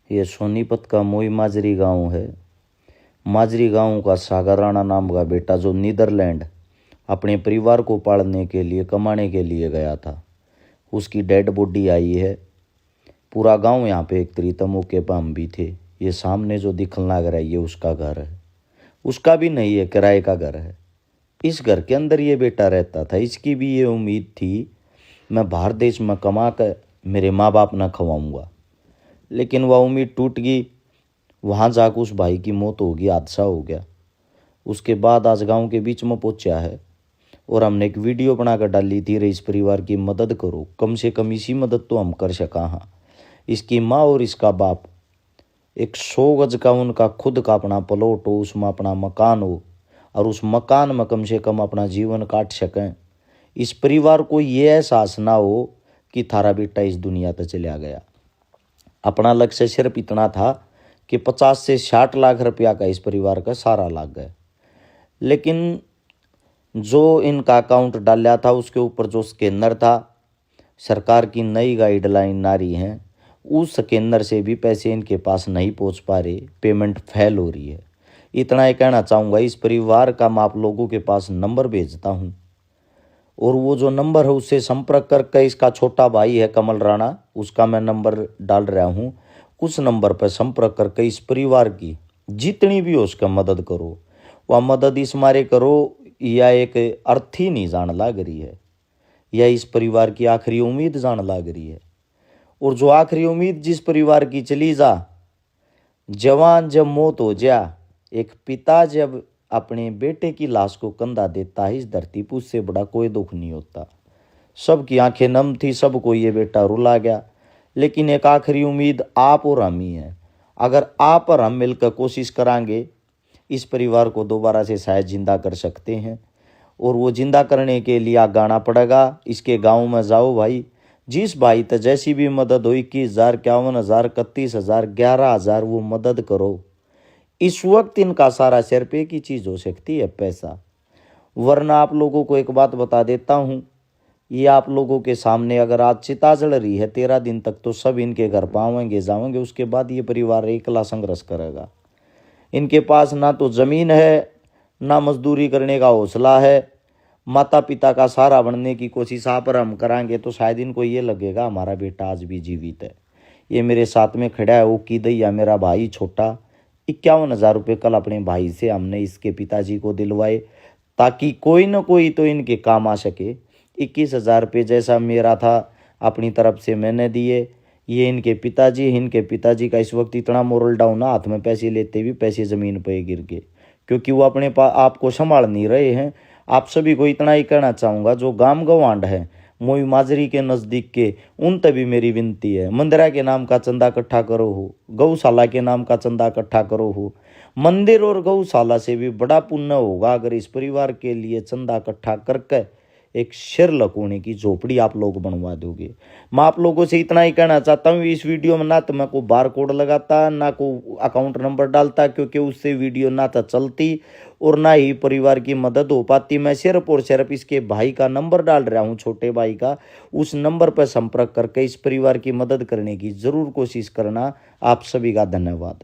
ये सोनीपत का मोई माजरी गांव है। माजरी गांव का सागर राणा नाम का बेटा जो नीदरलैंड अपने परिवार को पालने के लिए कमाने के लिए गया था, उसकी डेड बॉडी आई है। पूरा गांव यहाँ पे एक तरीतमों के पाम भी थे। ये सामने जो दिखने लग रहा है ये उसका घर है। उसका भी नहीं है, किराए का घर है। इस घर के अंदर ये बेटा रहता था। इसकी भी ये उम्मीद थी मैं बाहर देश में कमा कर मेरे माँ बाप ना खवाऊंगा, लेकिन वह उम्मीद टूट गई। वहाँ जाकर उस भाई की मौत हो गई, हादसा हो गया। उसके बाद आज गांव के बीच में पहुंचा है और हमने एक वीडियो बनाकर डाली थी, इस परिवार की मदद करो। कम से कम इसी मदद तो हम कर सका। हाँ, इसकी माँ और इसका बाप, एक 100 गज का उनका खुद का अपना प्लॉट हो, उसमें अपना मकान हो और उस मकान में कम से कम अपना जीवन काट सकें। इस परिवार को ये एहसास ना हो कि थारा बेटा इस दुनिया तक चला गया। अपना लक्ष्य सिर्फ इतना था कि 50 से 60 लाख रुपया का इस परिवार का सारा लाग गया। लेकिन जो इनका अकाउंट डाला था उसके ऊपर जो स्कैनर था, सरकार की नई गाइडलाइन नारी हैं, उस स्कैनर से भी पैसे इनके पास नहीं पहुंच पा रहे, पेमेंट फेल हो रही है। इतना ही कहना चाहूँगा। इस परिवार का मैं आप लोगों के पास नंबर भेजता हूँ और वो जो नंबर है उससे संपर्क करके, इसका छोटा भाई है कमल राणा, उसका मैं नंबर डाल रहा हूँ। उस नंबर पर संपर्क करके इस परिवार की जितनी भी हो उसका मदद करो। वह मदद इस मारे करो या एक अर्थ ही नहीं जान लाग रही है, या इस परिवार की आखिरी उम्मीद जान लाग रही है। और जो आखिरी उम्मीद जिस परिवार की चली जा, जवान जब मौत हो जा, एक पिता जब अपने बेटे की लाश को कंधा देता है इस धरती पर, उससे बड़ा कोई दुख नहीं होता। सबकी आंखें नम थी, सबको ये बेटा रुला गया। लेकिन एक आखिरी उम्मीद आप और हम ही है। अगर आप और हम मिलकर कोशिश करांगे, इस परिवार को दोबारा से शायद जिंदा कर सकते हैं। और वो जिंदा करने के लिए आगे आना पड़ेगा। इसके गांव में जाओ भाई, जिस भाई तक जैसी भी मदद हो, 21,000, 51,000, 31,000, 11,000, वो मदद करो। इस वक्त इनका सारा सिर पे की चीज़ हो सकती है, पैसा। वरना आप लोगों को एक बात बता देता हूँ, ये आप लोगों के सामने अगर आज चिता जल रही है 13 दिन तक, तो सब इनके घर पावेंगे जावेंगे। उसके बाद ये परिवार एकला संघर्ष करेगा। इनके पास ना तो ज़मीन है, ना मजदूरी करने का हौसला है। माता पिता का सहारा बनने की कोशिश आप और हम कराएंगे तो शायद इनको ये लगेगा हमारा बेटा आज भी जीवित है। ये मेरे साथ में खड़ा है वो की दैया, मेरा भाई छोटा। 51,000 रुपये कल अपने भाई से हमने इसके पिताजी को दिलवाए, ताकि कोई न कोई तो इनके काम आ सके। 21,000 रुपये जैसा मेरा था अपनी तरफ से मैंने दिए। ये इनके पिताजी का इस वक्त इतना मोरल डाउन है, हाथ में पैसे लेते भी पैसे ज़मीन पर गिर गए, क्योंकि वो अपने आप को संभाल नहीं रहे हैं। आप सभी को इतना ही कहना चाहूँगा, जो गांव गवांड है मोई माजरी के नज़दीक के, उन तभी मेरी विनती है, मंदिरा के नाम का चंदा इकट्ठा करो हो, गौशाला के नाम का चंदा इकट्ठा करो हो। मंदिर और गौशाला से भी बड़ा पुण्य होगा अगर इस परिवार के लिए चंदा इकट्ठा करके एक सिर लकोने की झोपड़ी आप लोग बनवा दोगे। मैं आप लोगों से इतना ही कहना चाहता हूँ, इस वीडियो में ना तो मैं को बार कोड लगाता, ना को अकाउंट नंबर डालता, क्योंकि उससे वीडियो ना तो चलती और ना ही परिवार की मदद हो पाती। मैं सिर्फ और सिर्फ इसके भाई का नंबर डाल रहा हूँ, छोटे भाई का। उस नंबर पर संपर्क करके इस परिवार की मदद करने की ज़रूर कोशिश करना। आप सभी का धन्यवाद।